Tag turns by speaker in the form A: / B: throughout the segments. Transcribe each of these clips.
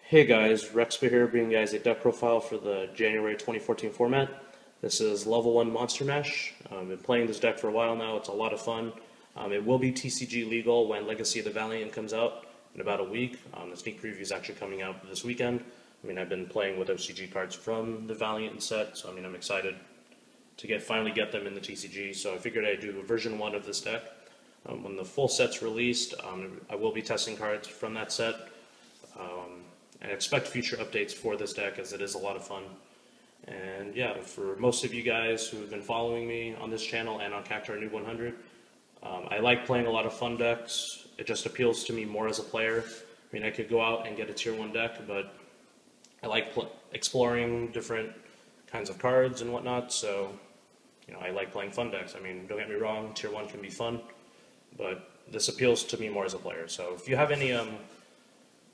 A: Hey guys, Rexpa here, bringing you guys a deck profile for the January 2014 format. This is level 1 Monster Mash. I've been playing this deck for a while now, it's a lot of fun. It will be TCG legal when Legacy of the Valiant comes out in about a week. The sneak preview is actually coming out this weekend. I've been playing with OCG cards from the Valiant set, so I'm excited to finally get them in the TCG. So I figured I'd do version 1 of this deck. When the full set's released, I will be testing cards from that set. And expect future updates for this deck, as it is a lot of fun. And yeah, for most of you guys who have been following me on this channel and on Cactuar Noob 100, I like playing a lot of fun decks. It just appeals to me more as a player. I could go out and get a tier 1 deck, but I like exploring different kinds of cards and whatnot, so I like playing fun decks. Don't get me wrong, tier 1 can be fun, but this appeals to me more as a player. So if you have any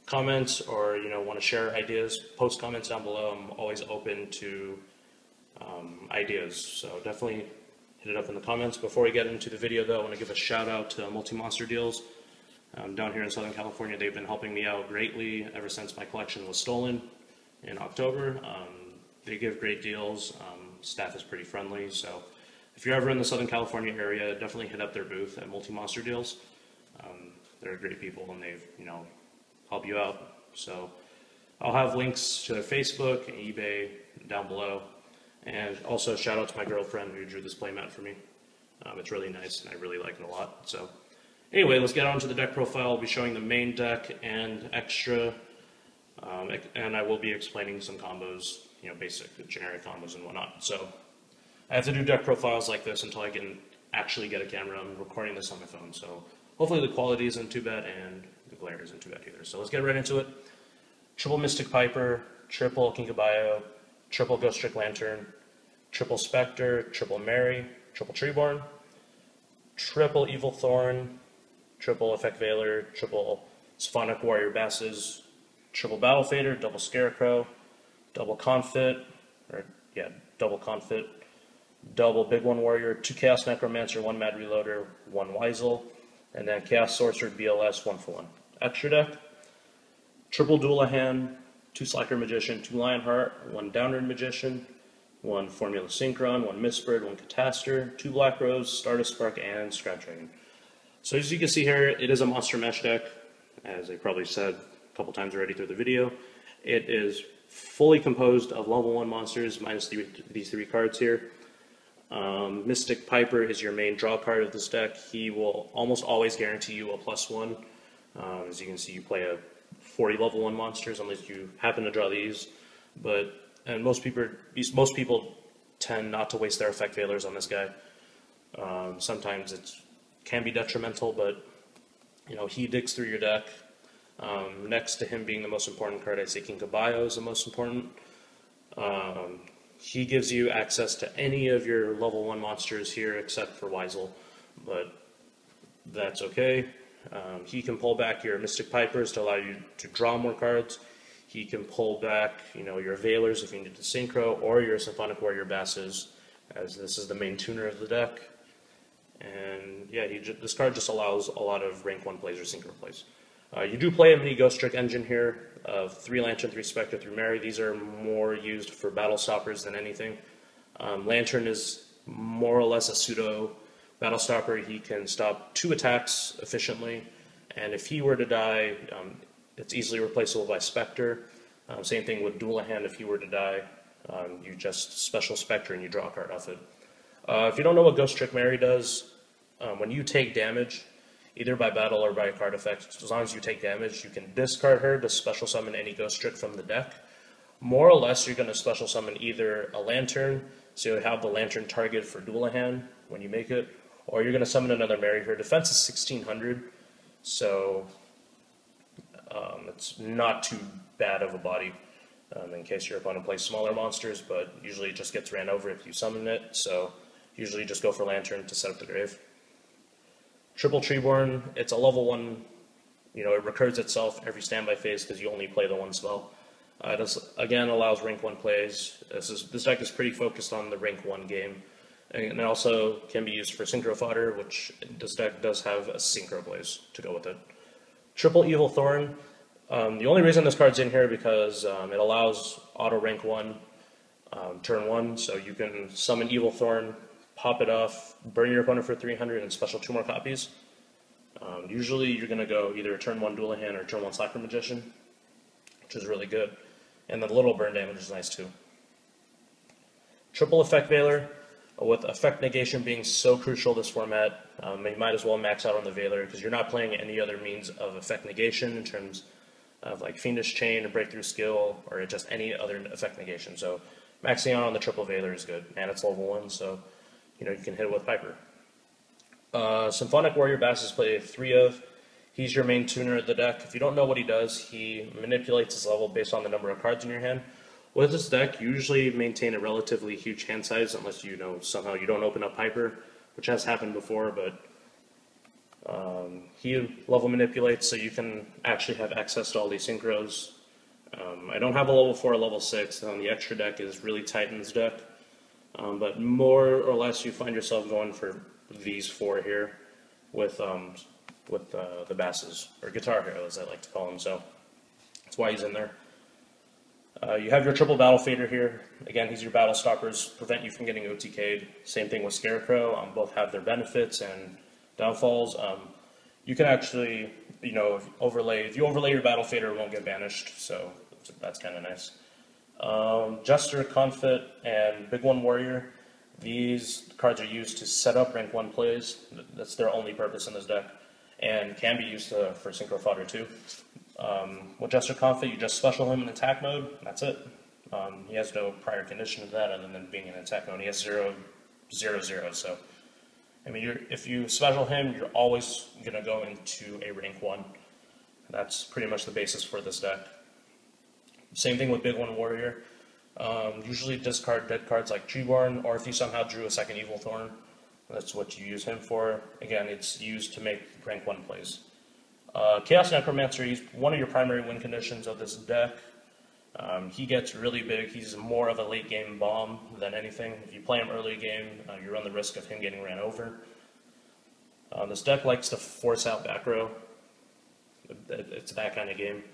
A: comments or want to share ideas, post comments down below. I'm always open to ideas, so definitely hit it up in the comments. Before we get into the video though, I want to give a shout out to MultiMonsterDeals down here in Southern California. They've been helping me out greatly ever since my collection was stolen in October. They give great deals. Staff is pretty friendly, so if you're ever in the Southern California area, definitely hit up their booth at MultiMonsterDeals. They're great people, and they've help you out. So I'll have links to their Facebook and eBay down below. And also shout out to my girlfriend who drew this playmat for me. It's really nice and I really like it a lot. So anyway, let's get on to the deck profile. I'll be showing the main deck and extra. And I will be explaining some combos, basic generic combos and whatnot. So I have to do deck profiles like this until I can actually get a camera. I'm recording this on my phone, so hopefully the quality isn't too bad and the glare isn't too bad either. So let's get right into it. Triple Mystic Piper, triple Kinka-Byo, triple Ghostrick Lantern, triple Specter, triple Mary, triple Treeborn, triple Evil Thorn, triple Effect Veiler, triple Symphonic Warrior Basses, triple Battle Fader, double Scarecrow, double Confit, double Big One Warrior, 2 Chaos Necromancer, 1 Mad Reloader, 1 Wisel, and then Chaos Sorcerer BLS 1-for-1. Extra deck, triple Dullahan, 2 Slacker Magician, 2 Lionheart, 1 Downerd Magician, 1 Formula Synchron, 1 Mistbird, 1 Catastor, 2 Black Rose, Stardust Spark, and Scrap Dragon. So as you can see here, it is a Monster Mash deck, as I probably said a couple times already through the video. It is fully composed of level 1 monsters, minus these 3 cards here. Mystic Piper is your main draw card of this deck. He will almost always guarantee you a +1. As you can see, you play a 40 level 1 monsters unless you happen to draw these. And most people tend not to waste their Effect Veilers on this guy. Sometimes it can be detrimental, but he digs through your deck. Next to him being the most important card, I say Kinka-Byo is the most important. He gives you access to any of your level 1 monsters here except for Wisel, but that's okay. He can pull back your Mystic Pipers to allow you to draw more cards. He can pull back your Veilers if you need to Synchro, or your Symphonic Warrior Basses, as this is the main tuner of the deck. And yeah, this card just allows a lot of rank 1 plays or Synchro plays. You do play a mini Ghostrick engine here of 3 Lantern, 3 Specter, 3 Mary. These are more used for battle stoppers than anything. Lantern is more or less a pseudo battle stopper. He can stop 2 attacks efficiently, and if he were to die, it's easily replaceable by Specter. Same thing with Dullahan. If he were to die, you just special Specter and you draw a card off it. If you don't know what Ghostrick Mary does, when you take damage, either by battle or by a card effect, as long as you take damage, you can discard her to special summon any Ghostrick from the deck. More or less, you're going to special summon either a Lantern, so you have the Lantern target for Dullahan when you make it, or you're going to summon another Mary. Her defense is 1600, so it's not too bad of a body in case your opponent plays smaller monsters, but usually it just gets ran over if you summon it, so usually just go for Lantern to set up the grave. Triple Treeborn, it's a level 1, it recurs itself every standby phase because you only play the 1 spell. This again allows rank 1 plays. This deck is pretty focused on the rank 1 game. And it also can be used for Synchro fodder, which this deck does have a Synchro plays to go with it. Triple Evil Thorn, The only reason this card's in here because it allows auto rank 1 turn 1, so you can summon Evil Thorn, pop it off, burn your opponent for 300, and special 2 more copies. Usually you're going to go either turn 1 Dullahan or turn 1 Slacker Magician, which is really good. And the little burn damage is nice too. Triple Effect Veiler, with Effect Negation being so crucial this format, you might as well max out on the Veiler because you're not playing any other means of Effect Negation in terms of like Fiendish Chain or Breakthrough Skill or just any other Effect Negation. So maxing out on the Triple Veiler is good, and it's level 1, so you can hit it with Piper. Symphonic Warrior Basses play 3 of. He's your main tuner of the deck. If you don't know what he does, he manipulates his level based on the number of cards in your hand. With this deck, you usually maintain a relatively huge hand size unless somehow you don't open up Piper, which has happened before, but he level manipulates so you can actually have access to all these synchros. I don't have a level 4 or level 6, the extra deck is really tight in this deck, but more or less you find yourself going for these 4 here with the basses, or guitar heroes I like to call them, so that's why he's in there. You have your triple battle fader here. Again, he's your battle stoppers, prevent you from getting OTK'd. Same thing with Scarecrow. Both have their benefits and downfalls. You can actually, if you overlay your battle fader, it won't get banished, so that's kind of nice. Jester Confit and Big One Warrior. These cards are used to set up rank 1 plays. That's their only purpose in this deck, and can be used for synchro fodder too. With Jester Confit, you just special him in attack mode, that's it. He has no prior condition to that other than being in attack mode. He has 0/0/0, so if you special him, you're always going to go into a rank 1. That's pretty much the basis for this deck. Same thing with Big One Warrior. Usually discard dead cards like Treeborn, or if you somehow drew a second Evil Thorn, that's what you use him for. Again, it's used to make rank 1 plays. Chaos Necromancer, he's one of your primary win conditions of this deck. He gets really big. He's more of a late game bomb than anything. If you play him early game, you run the risk of him getting ran over. This deck likes to force out back row. It's that kind of game.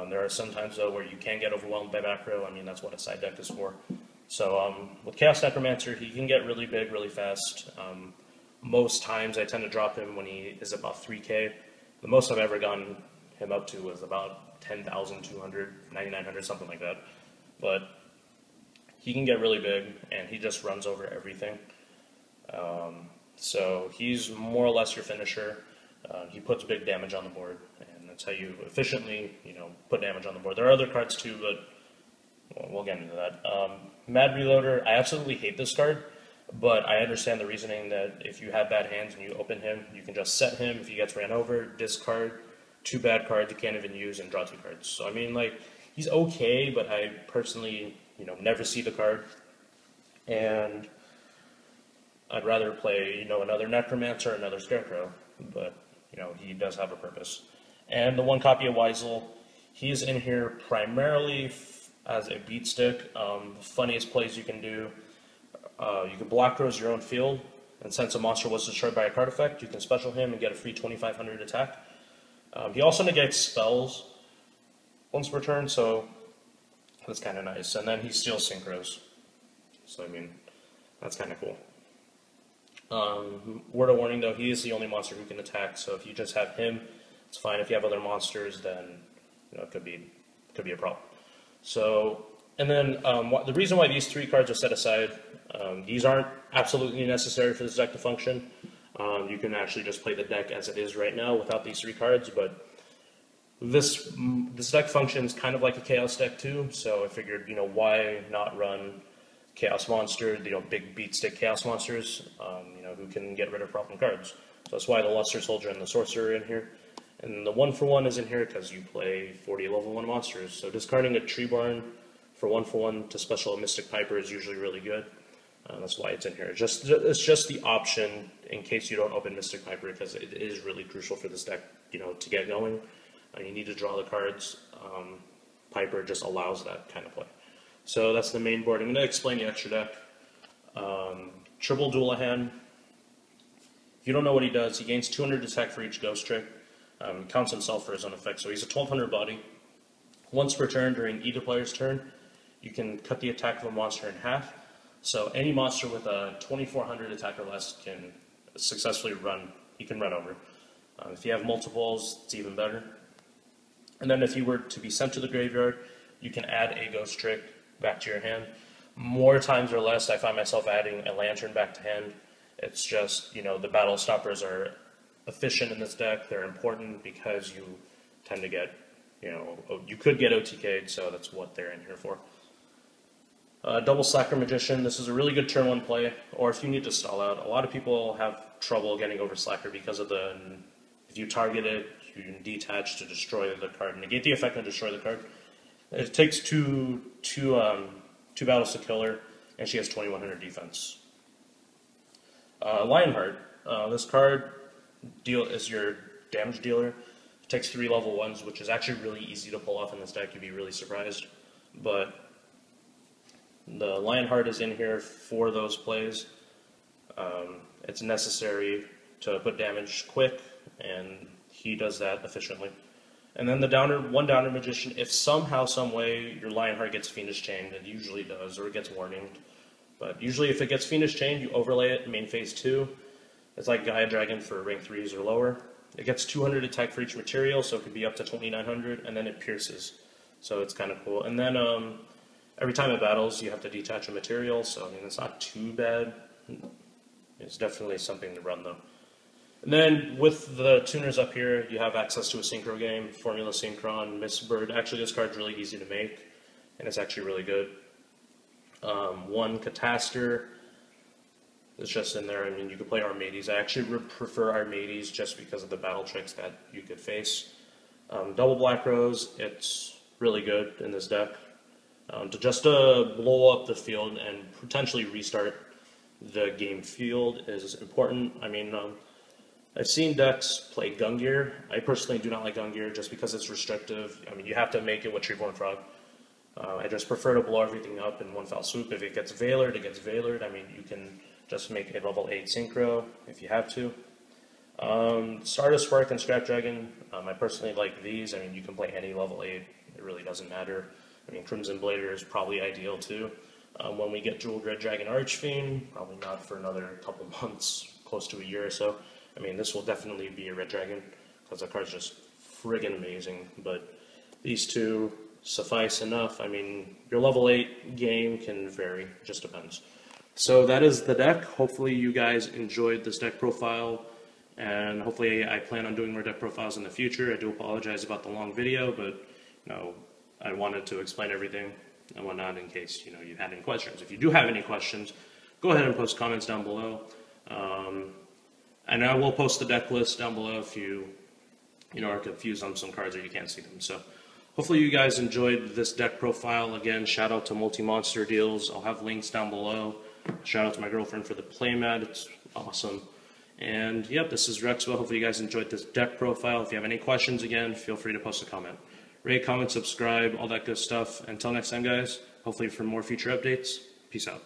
A: There are some times though where you can get overwhelmed by back row. That's what a side deck is for. So with Chaos Necromancer, he can get really big really fast. Most times I tend to drop him when he is about 3k. The most I've ever gotten him up to was about 10,200, 9,900, something like that. But he can get really big, and he just runs over everything. So he's more or less your finisher. He puts big damage on the board, and that's how you efficiently, put damage on the board. There are other cards too, but we'll get into that. Mad Reloader, I absolutely hate this card. But I understand the reasoning that if you have bad hands and you open him, you can just set him. If he gets ran over, discard 2 bad cards you can't even use and draw 2 cards. So he's okay, but I personally, never see the card. And I'd rather play, another Necromancer or another Scarecrow. But, he does have a purpose. And the 1 copy of Wisel, he's in here primarily as a beat stick. The funniest plays you can do. You can block rose your own field, and since a monster was destroyed by a card effect, you can special him and get a free 2,500 attack. He also negates spells once per turn, so that's kind of nice. And then he steals synchros, so that's kind of cool. Word of warning though, he is the only monster who can attack, so if you just have him, it's fine. If you have other monsters, then it could be a problem. So. And then the reason why these 3 cards are set aside, these aren't absolutely necessary for this deck to function. You can actually just play the deck as it is right now without these 3 cards, but this deck functions kind of like a Chaos deck too, so I figured, why not run Chaos Monster, big beat stick Chaos Monsters, who can get rid of problem cards. So that's why the Luster Soldier and the Sorcerer are in here. And the 1-for-1 is in here because you play 40 level 1 monsters, so discarding a Treeborn for 1-for-1 to special a Mystic Piper is usually really good. That's why it's in here. It's just the option in case you don't open Mystic Piper, because it is really crucial for this deck, to get going. You need to draw the cards. Piper just allows that kind of play. So that's the main board. I'm going to explain the extra deck. Triple Dullahan. If you don't know what he does, he gains 200 attack for each Ghostrick. Counts himself for his own effect, so he's a 1200 body. Once per turn during either player's turn, you can cut the attack of a monster in half. So any monster with a 2400 attack or less can successfully run. You can run over. If you have multiples, it's even better. And then if you were to be sent to the graveyard, you can add a Ghostrick back to your hand. More times or less, I find myself adding a Lantern back to hand. It's just, the battle stoppers are efficient in this deck. They're important because you tend to get, you could get OTK'd, so that's what they're in here for. Double Slacker Magician, this is a really good turn 1 play, or if you need to stall out. A lot of people have trouble getting over Slacker because of if you target it, you can detach to destroy the card, negate the effect and destroy the card. It takes two battles to kill her, and she has 2100 defense. Lionheart, this card is your damage dealer. It takes 3 level 1s, which is actually really easy to pull off in this deck. You'd be really surprised. But the Lionheart is in here for those plays. It's necessary to put damage quick, and he does that efficiently. And then the one Downerd Magician, if somehow, some way, your Lionheart gets Fiendish Chained, it usually does, or it gets Warninged. But usually if it gets Fiendish Chained, you overlay it in main phase 2. It's like Gaia Dragon for rank 3s or lower. It gets 200 attack for each material, so it could be up to 2900, and then it pierces. So it's kind of cool. And then every time it battles, you have to detach a material, so it's not too bad. It's definitely something to run, though. And then with the tuners up here, you have access to a Synchro game, Formula Synchron, Miss Bird. Actually, this card's really easy to make, and it's actually really good. One Catastor is just in there. You could play Armades. I actually prefer Armades just because of the battle tricks that you could face. Double Black Rose, it's really good in this deck. To blow up the field and potentially restart the game field is important. I've seen decks play Gungear. I personally do not like Gungear just because it's restrictive. You have to make it with Treeborn Frog. I just prefer to blow everything up in one fell swoop. If it gets Veilered, it gets Veilered. You can just make a level 8 Synchro if you have to. Stardust, Spark, and Scrap Dragon, I personally like these. You can play any level 8. It really doesn't matter. Crimson Blader is probably ideal too. When we get Jeweled Red Dragon Archfiend, probably not for another couple months, close to a year or so. This will definitely be a Red Dragon, because the card's just friggin' amazing. But these two suffice enough. Your level 8 game can vary, it just depends. So that is the deck. Hopefully you guys enjoyed this deck profile, and hopefully I plan on doing more deck profiles in the future. I do apologize about the long video, but I wanted to explain everything and whatnot in case you had any questions. If you do have any questions, go ahead and post comments down below. And I will post the deck list down below if you are confused on some cards or you can't see them. So hopefully you guys enjoyed this deck profile. Again, shout out to MultiMonsterDeals. I'll have links down below. Shout out to my girlfriend for the playmat. It's awesome. And yep, this is Rexwell. Hopefully you guys enjoyed this deck profile. If you have any questions, again, feel free to post a comment. Rate, comment, subscribe, all that good stuff. Until next time, guys, hopefully for more future updates. Peace out.